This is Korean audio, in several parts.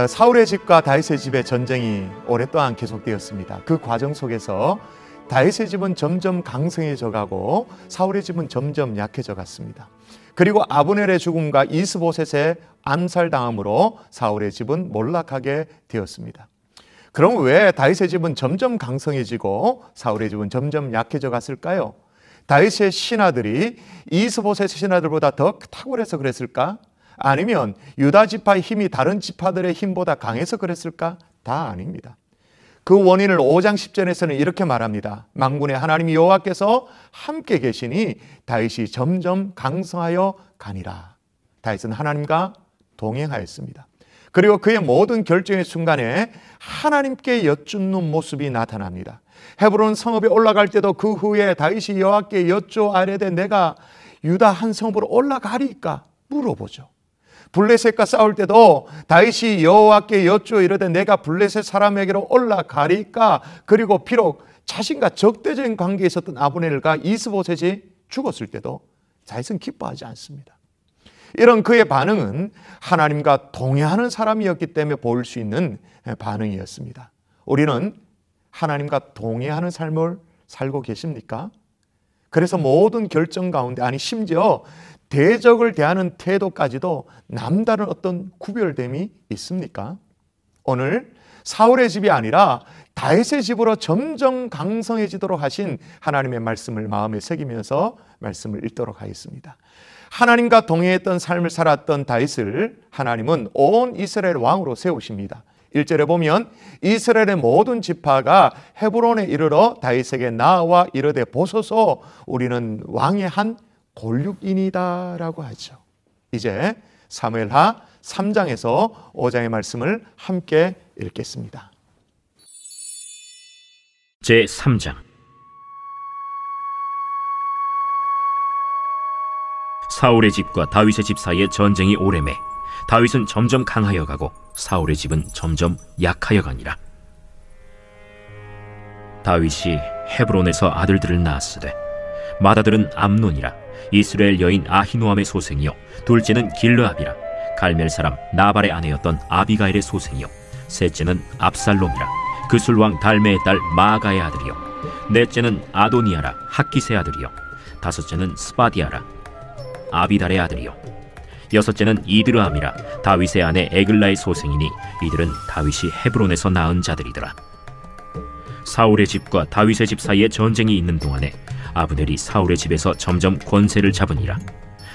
사울의 집과 다윗의 집의 전쟁이 오랫동안 계속되었습니다. 그 과정 속에서 다윗의 집은 점점 강성해져 가고 사울의 집은 점점 약해져 갔습니다. 그리고 아브넬의 죽음과 이스보셋의 암살당함으로 사울의 집은 몰락하게 되었습니다. 그럼 왜 다윗의 집은 점점 강성해지고 사울의 집은 점점 약해져 갔을까요? 다윗의 신하들이 이스보셋의 신하들보다 더 탁월해서 그랬을까? 아니면 유다 지파의 힘이 다른 지파들의 힘보다 강해서 그랬을까? 다 아닙니다. 그 원인을 5장 10절에서는 이렇게 말합니다. 만군의 하나님 여호와께서 함께 계시니 다윗이 점점 강성하여 가니라. 다윗은 하나님과 동행하였습니다. 그리고 그의 모든 결정의 순간에 하나님께 여쭙는 모습이 나타납니다. 헤브론 성읍에 올라갈 때도 그 후에 다윗이 여호와께 여쭈아뢰되 내가 유다 한 성읍으로 올라가리까 물어보죠. 블레셋과 싸울 때도 다윗이 여호와께 여쭈어 이르되 내가 블레셋 사람에게로 올라가리까. 그리고 비록 자신과 적대적인 관계에 있었던 아브넬과 이스보셋이 죽었을 때도 다윗은 기뻐하지 않습니다. 이런 그의 반응은 하나님과 동행하는 사람이었기 때문에 보일 수 있는 반응이었습니다. 우리는 하나님과 동행하는 삶을 살고 계십니까? 그래서 모든 결정 가운데, 아니 심지어 대적을 대하는 태도까지도 남다른 어떤 구별됨이 있습니까? 오늘 사울의 집이 아니라 다윗의 집으로 점점 강성해지도록 하신 하나님의 말씀을 마음에 새기면서 말씀을 읽도록 하겠습니다. 하나님과 동행했던 삶을 살았던 다윗을 하나님은 온 이스라엘 왕으로 세우십니다. 1절에 보면 이스라엘의 모든 지파가 헤브론에 이르러 다윗에게 나와 이르되 보소서 우리는 왕의 한 골육인이다 라고 하죠. 이제 사무엘하 3장에서 5장의 말씀을 함께 읽겠습니다. 제3장. 사울의 집과 다윗의 집 사이에 전쟁이 오래매 다윗은 점점 강하여 가고 사울의 집은 점점 약하여 가니라. 다윗이 헤브론에서 아들들을 낳았으되 맏아들은 암논이라 이스라엘 여인 아히노암의 소생이요 둘째는 길르압이라 갈멜 사람 나발의 아내였던 아비가일의 소생이요 셋째는 압살롬이라 그술왕 달메의 딸 마아가의 아들이요 넷째는 아도니아라 학기스의 아들이요 다섯째는 스바디아라 아비달의 아들이요 여섯째는 이드르암이라 다윗의 아내 에글라의 소생이니 이들은 다윗이 헤브론에서 낳은 자들이더라. 사울의 집과 다윗의 집 사이에 전쟁이 있는 동안에 아브넬이 사울의 집에서 점점 권세를 잡으니라.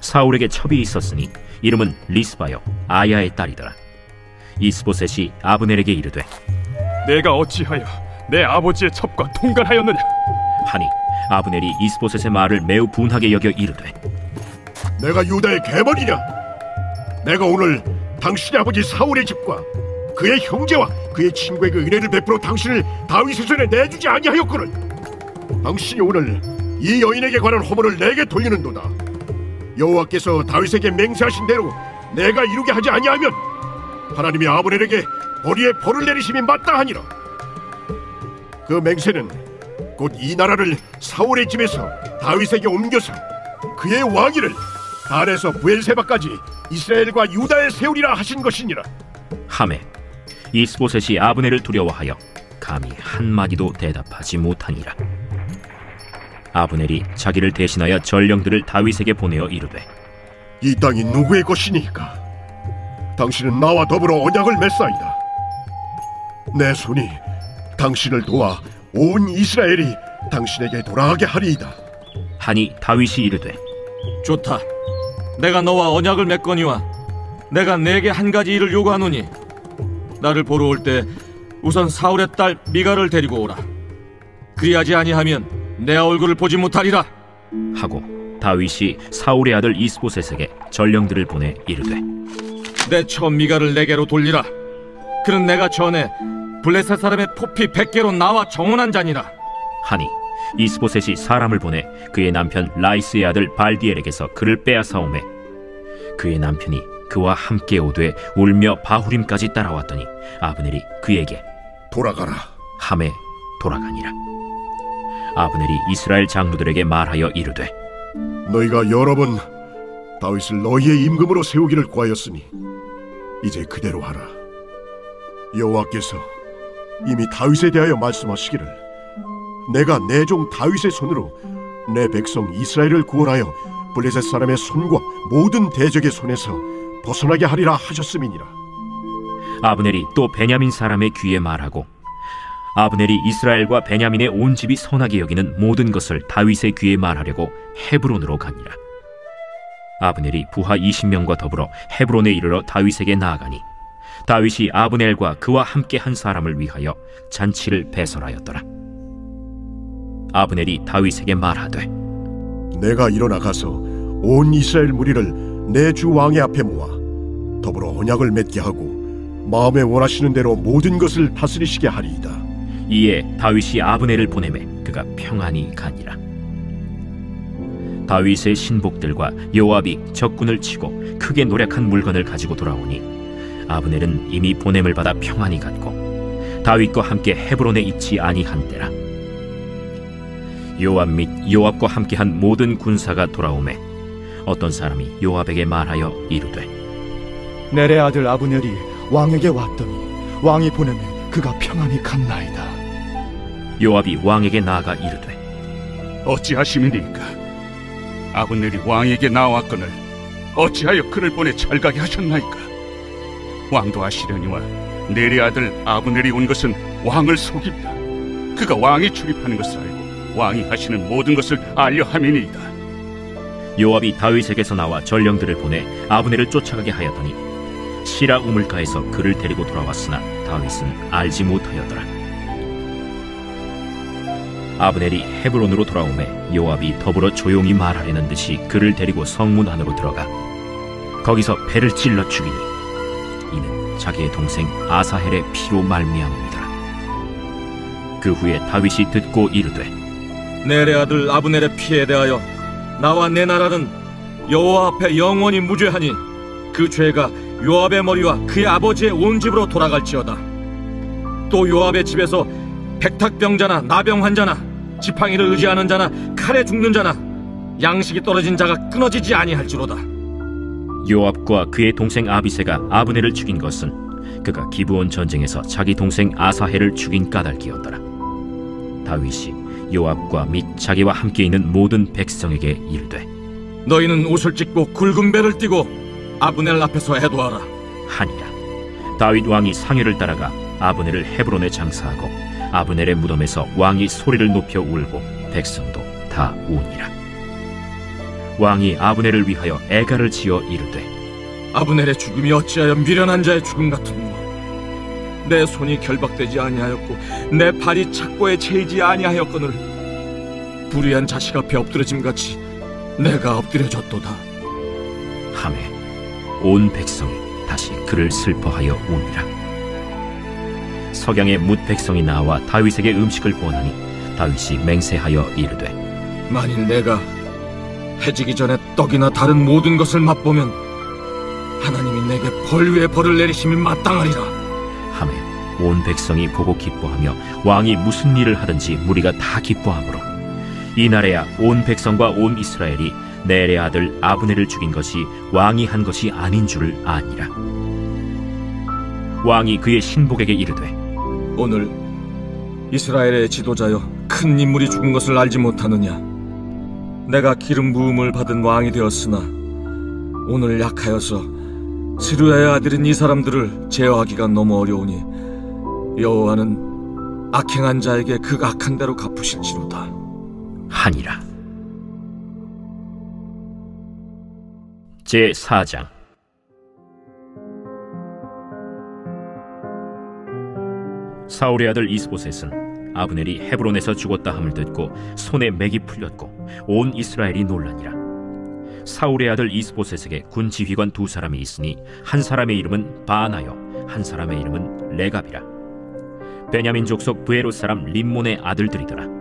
사울에게 첩이 있었으니 이름은 리스바요 아야의 딸이더라. 이스보셋이 아브넬에게 이르되 내가 어찌하여 내 아버지의 첩과 통관하였느냐 하니 아브넬이 이스보셋의 말을 매우 분하게 여겨 이르되 내가 유다의 계벌이냐? 내가 오늘 당신의 아버지 사울의 집과 그의 형제와 그의 친구에게 은혜를 베풀어 당신을 다윗의 손에 내주지 아니하였거늘. 당신이 오늘 이 여인에게 관한 허물을 내게 돌리는도다. 여호와께서 다윗에게 맹세하신 대로 내가 이루게 하지 아니하면 하나님이 아브넬에게 보리에 벌을 내리심이 마땅하니라. 그 맹세는 곧 이 나라를 사울의 집에서 다윗에게 옮겨서 그의 왕위를 단에서 부엘세바까지 이스라엘과 유다에 세우리라 하신 것이니라. 하매 이스보셋이 아브넬을 두려워하여 감히 한마디도 대답하지 못하니라. 아브넬이 자기를 대신하여 전령들을 다윗에게 보내어 이르되 이 땅이 누구의 것이니까? 당신은 나와 더불어 언약을 맺사이다. 내 손이 당신을 도와 온 이스라엘이 당신에게 돌아가게 하리이다. 하니 다윗이 이르되 좋다. 내가 너와 언약을 맺거니와 내가 네게 한 가지 일을 요구하노니 나를 보러 올 때 우선 사울의 딸 미갈을 데리고 오라. 그리하지 아니하면 내 얼굴을 보지 못하리라 하고 다윗이 사울의 아들 이스보셋에게 전령들을 보내 이르되 내 첩 미갈을 내게로 돌리라. 그는 내가 전에 블레셋 사람의 포피 100개로 나와 정언한 자니라. 하니 이스보셋이 사람을 보내 그의 남편 라이스의 아들 발디엘에게서 그를 빼앗아오매 그의 남편이 그와 함께 오되 울며 바후림까지 따라왔더니 아브넬이 그에게 돌아가라 하매 돌아가니라. 아브넬이 이스라엘 장로들에게 말하여 이르되 너희가 여러 번 다윗을 너희의 임금으로 세우기를 구하였으니 이제 그대로 하라. 여호와께서 이미 다윗에 대하여 말씀하시기를 내가 내 종 다윗의 손으로 내 백성 이스라엘을 구원하여 블레셋 사람의 손과 모든 대적의 손에서 벗어나게 하리라 하셨음이니라. 아브넬이 또 베냐민 사람의 귀에 말하고 아브넬이 이스라엘과 베냐민의 온 집이 선하게 여기는 모든 것을 다윗의 귀에 말하려고 헤브론으로 가니라. 아브넬이 부하 20명과 더불어 헤브론에 이르러 다윗에게 나아가니 다윗이 아브넬과 그와 함께 한 사람을 위하여 잔치를 배설하였더라. 아브넬이 다윗에게 말하되 내가 일어나 가서 온 이스라엘 무리를 내 주 왕의 앞에 모아 더불어 언약을 맺게 하고 마음에 원하시는 대로 모든 것을 다스리시게 하리이다. 이에 다윗이 아브넬을 보내매 그가 평안히 가니라. 다윗의 신복들과 요압이 적군을 치고 크게 노력한 물건을 가지고 돌아오니 아브넬은 이미 보냄을 받아 평안히 갔고 다윗과 함께 헤브론에 있지 아니한 때라. 요압 및 요압과 함께한 모든 군사가 돌아오매 어떤 사람이 요압에게 말하여 이르되 넬의 아들 아브넬이 왕에게 왔더니 왕이 보내매 그가 평안히 갔나이다. 요압이 왕에게 나아가 이르되 어찌하심이니까? 아브넬이 왕에게 나왔거늘 어찌하여 그를 보내 철가게 하셨나이까? 왕도 아시려니와 넬의 아들 아브넬이 온 것은 왕을 속입니다. 그가 왕이 출입하는 것을 알고 왕이 하시는 모든 것을 알려 함이니이다. 요압이 다윗에게서 나와 전령들을 보내 아브넬을 쫓아가게 하였더니 시라 우물가에서 그를 데리고 돌아왔으나 다윗은 알지 못하였더라. 아브넬이 헤브론으로 돌아오매 요압이 더불어 조용히 말하려는 듯이 그를 데리고 성문 안으로 들어가 거기서 배를 찔러 죽이니 이는 자기의 동생 아사헬의 피로 말미암음이더라. 그 후에 다윗이 듣고 이르되 넬의 아들 아브넬의 피에 대하여 나와 내 나라는 여호와 앞에 영원히 무죄하니 그 죄가 요압의 머리와 그의 아버지의 온 집으로 돌아갈지어다. 또 요압의 집에서 백탁병자나 나병 환자나 지팡이를 의지하는 자나 칼에 죽는 자나 양식이 떨어진 자가 끊어지지 아니할지로다. 요압과 그의 동생 아비새가 아브넬을 죽인 것은 그가 기브온 전쟁에서 자기 동생 아사헬을 죽인 까닭이었더라. 다윗이 요압과 및 자기와 함께 있는 모든 백성에게 이르되 너희는 옷을 찢고 굵은 배를 띠고 아브넬 앞에서 해도하라 하니라. 다윗 왕이 상회를 따라가 아브넬을 헤브론에 장사하고 아브넬의 무덤에서 왕이 소리를 높여 울고 백성도 다 우니라. 왕이 아브넬을 위하여 애가를 지어 이르되 아브넬의 죽음이 어찌하여 미련한 자의 죽음 같으며 내 손이 결박되지 아니하였고 내 발이 착고에 채이지 아니하였거늘 불의한 자식 앞에 엎드려짐같이 내가 엎드려졌도다 하매 온 백성이 다시 그를 슬퍼하여 우니라. 석양에 뭇 백성이 나와 다윗에게 음식을 구원하니 다윗이 맹세하여 이르되 만일 내가 해지기 전에 떡이나 다른 모든 것을 맛보면 하나님이 내게 벌 위에 벌을 내리심이 마땅하리라 하매 온 백성이 보고 기뻐하며 왕이 무슨 일을 하든지 무리가 다 기뻐하므로 이날에야 온 백성과 온 이스라엘이 넬의 아들 아브넬을 죽인 것이 왕이 한 것이 아닌 줄을 아니라. 왕이 그의 신복에게 이르되 오늘 이스라엘의 지도자여 큰 인물이 죽은 것을 알지 못하느냐? 내가 기름 부음을 받은 왕이 되었으나 오늘 약하여서 스루야의 아들인 이 사람들을 제어하기가 너무 어려우니 여호와는 악행한 자에게 그 악한 대로 갚으실지로다 하니라. 제4장. 사울의 아들 이스보셋은 아브넬이 헤브론에서 죽었다 함을 듣고 손에 맥이 풀렸고 온 이스라엘이 놀라니라. 사울의 아들 이스보셋에게 군 지휘관 두 사람이 있으니 한 사람의 이름은 바나요 한 사람의 이름은 레갑이라. 베냐민 족속 브에롯 사람 림몬의 아들들이더라.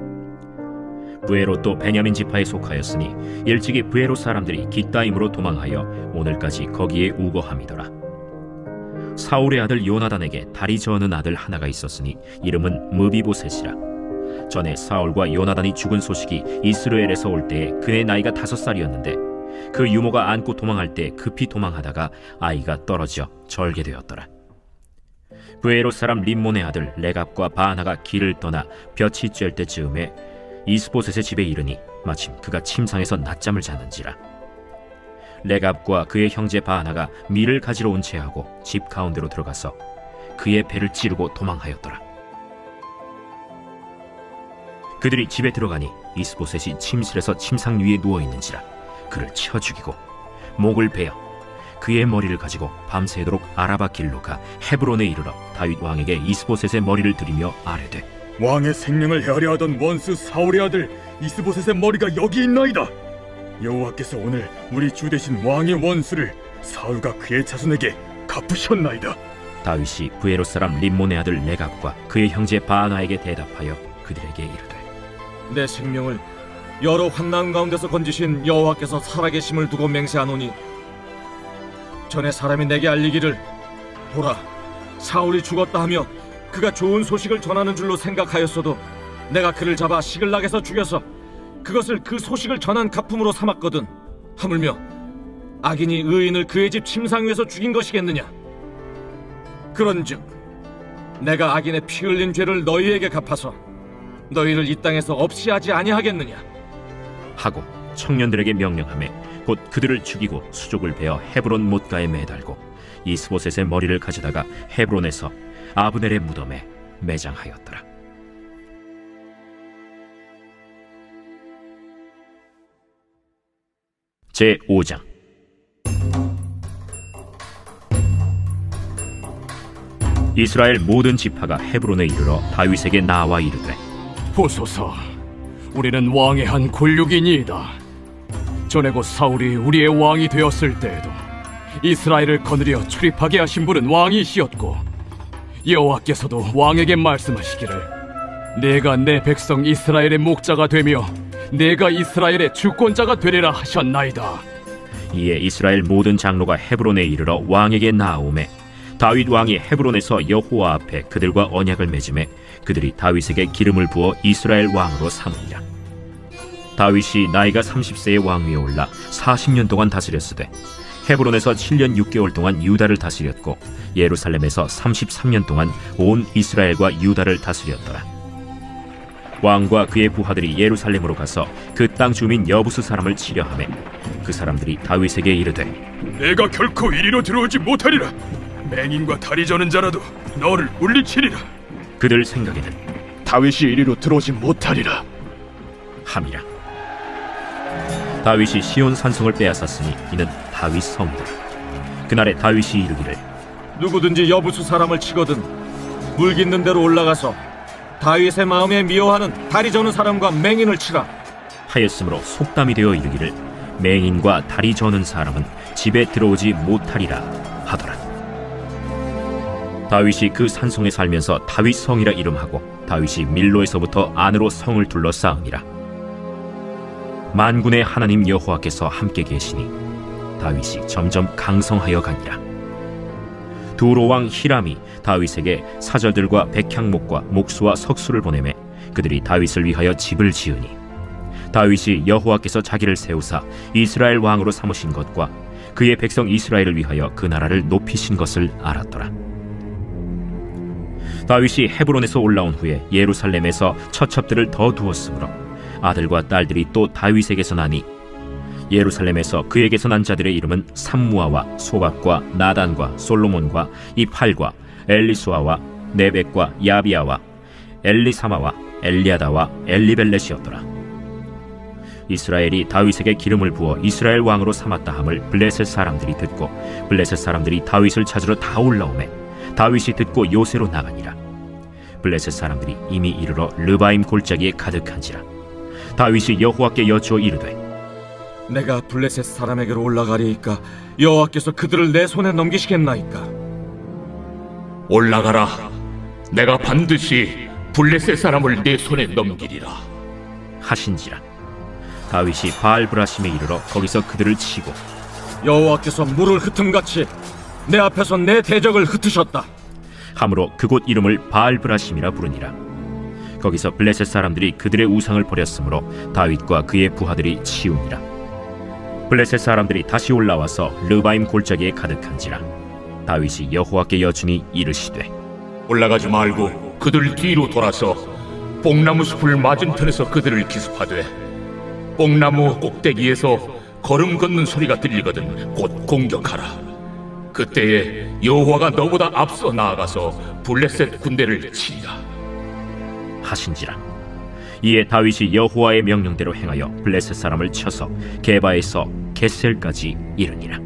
브에롯도 베냐민 지파에 속하였으니 일찍이 브에롯 사람들이 깃다임으로 도망하여 오늘까지 거기에 우거함이더라. 사울의 아들 요나단에게 다리 저는 아들 하나가 있었으니 이름은 무비보셋이라. 전에 사울과 요나단이 죽은 소식이 이스라엘에서 올 때에 그의 나이가 5살이었는데 그 유모가 안고 도망할 때 급히 도망하다가 아이가 떨어져 절개되었더라. 브에롯 사람 림몬의 아들 레갑과 바하나가 길을 떠나 볕이 쬐을 때쯤에 이스보셋의 집에 이르니 마침 그가 침상에서 낮잠을 자는지라. 레갑과 그의 형제 바하나가 밀을 가지러 온 채하고 집 가운데로 들어가서 그의 배를 찌르고 도망하였더라. 그들이 집에 들어가니 이스보셋이 침실에서 침상 위에 누워있는지라 그를 쳐 죽이고 목을 베어 그의 머리를 가지고 밤새도록 아라바 길로 가 헤브론에 이르러 다윗 왕에게 이스보셋의 머리를 들이며 아뢰되 왕의 생명을 헤아려하던 원수 사울의 아들 이스보셋의 머리가 여기 있나이다. 여호와께서 오늘 우리 주 대신 왕의 원수를 사울과 그의 자손에게 갚으셨나이다. 다윗이 브에롯 사람 림몬의 아들 레갑과 그의 형제 바하나에게 대답하여 그들에게 이르되 내 생명을 여러 환난 가운데서 건지신 여호와께서 살아계심을 두고 맹세하노니 전에 사람이 내게 알리기를 보라 사울이 죽었다 하며 그가 좋은 소식을 전하는 줄로 생각하였어도 내가 그를 잡아 시글락에서 죽여서 그것을 그 소식을 전한 가품으로 삼았거든. 하물며 악인이 의인을 그의 집 침상 위에서 죽인 것이겠느냐. 그런즉 내가 악인의 피 흘린 죄를 너희에게 갚아서 너희를 이 땅에서 없이 하지 아니하겠느냐 하고 청년들에게 명령하매 곧 그들을 죽이고 수족을 베어 헤브론 못가에 매달고 이스보셋의 머리를 가져다가 헤브론에서 아브넬의 무덤에 매장하였더라. 제5장. 이스라엘 모든 지파가 헤브론에 이르러 다윗에게 나와 이르되 보소서, 우리는 왕의 한 곤륙이니이다. 전에 곧 사울이 우리의 왕이 되었을 때에도 이스라엘을 거느려 출입하게 하신 분은 왕이시었고 여호와께서도 왕에게 말씀하시기를 내가 내 백성 이스라엘의 목자가 되며 내가 이스라엘의 주권자가 되리라 하셨나이다. 이에 이스라엘 모든 장로가 헤브론에 이르러 왕에게 나아오매 다윗 왕이 헤브론에서 여호와 앞에 그들과 언약을 맺음에 그들이 다윗에게 기름을 부어 이스라엘 왕으로 삼으니라. 다윗이 나이가 30세의 왕위에 올라 40년 동안 다스렸으되 헤브론에서 7년 6개월 동안 유다를 다스렸고 예루살렘에서 33년 동안 온 이스라엘과 유다를 다스렸더라. 왕과 그의 부하들이 예루살렘으로 가서 그 땅 주민 여부수 사람을 치려하매 그 사람들이 다윗에게 이르되 내가 결코 이리로 들어오지 못하리라. 맹인과 다리 저는 자라도 너를 물리치리라. 그들 생각에는 다윗이 이리로 들어오지 못하리라 함이라. 다윗이 시온 산성을 빼앗았으니 이는 다윗 성이다. 그날에 다윗이 이르기를 누구든지 여부수 사람을 치거든 물깃는 대로 올라가서 다윗의 마음에 미워하는 다리 저는 사람과 맹인을 치라 하였으므로 속담이 되어 이르기를 맹인과 다리 저는 사람은 집에 들어오지 못하리라 하더라. 다윗이 그 산성에 살면서 다윗 성이라 이름하고 다윗이 밀로에서부터 안으로 성을 둘러싸음이라. 만군의 하나님 여호와께서 함께 계시니 다윗이 점점 강성하여 가니라. 두로 왕 히람이 다윗에게 사절들과 백향목과 목수와 석수를 보내매 그들이 다윗을 위하여 집을 지으니 다윗이 여호와께서 자기를 세우사 이스라엘 왕으로 삼으신 것과 그의 백성 이스라엘을 위하여 그 나라를 높이신 것을 알았더라. 다윗이 헤브론에서 올라온 후에 예루살렘에서 처첩들을 더 두었으므로 아들과 딸들이 또 다윗에게서 나니 예루살렘에서 그에게서 난 자들의 이름은 삼무아와 소박과 나단과 솔로몬과 이팔과 엘리수아와 네벡과 야비아와 엘리사마와 엘리아다와 엘리벨렛이었더라. 이스라엘이 다윗에게 기름을 부어 이스라엘 왕으로 삼았다 함을 블레셋 사람들이 듣고 블레셋 사람들이 다윗을 찾으러 다 올라오매 다윗이 듣고 요새로 나가니라. 블레셋 사람들이 이미 이르러 르바임 골짜기에 가득한지라. 다윗이 여호와께 여쭈어 이르되 내가 블레셋 사람에게로 올라가리이까 여호와께서 그들을 내 손에 넘기시겠나이까. 올라가라. 내가 반드시 블레셋 사람을 내 손에 넘기리라 하신지라. 다윗이 바알브라심에 이르러 거기서 그들을 치고 여호와께서 물을 흩음같이 내 앞에서 내 대적을 흩으셨다 함으로 그곳 이름을 바알브라심이라 부르니라. 거기서 블레셋 사람들이 그들의 우상을 버렸으므로 다윗과 그의 부하들이 치우니라. 블레셋 사람들이 다시 올라와서 르바임 골짜기에 가득한지라. 다윗이 여호와께 여쭈니 이르시되 올라가지 말고 그들 뒤로 돌아서 뽕나무 숲을 맞은편에서 그들을 기습하되 뽕나무 꼭대기에서 걸음 걷는 소리가 들리거든 곧 공격하라. 그때에 여호와가 너보다 앞서 나아가서 블레셋 군대를 치리라 하신지라. 이에 다윗이 여호와의 명령대로 행하여 블레셋 사람을 쳐서 게바에서 겟셀까지 이르니라.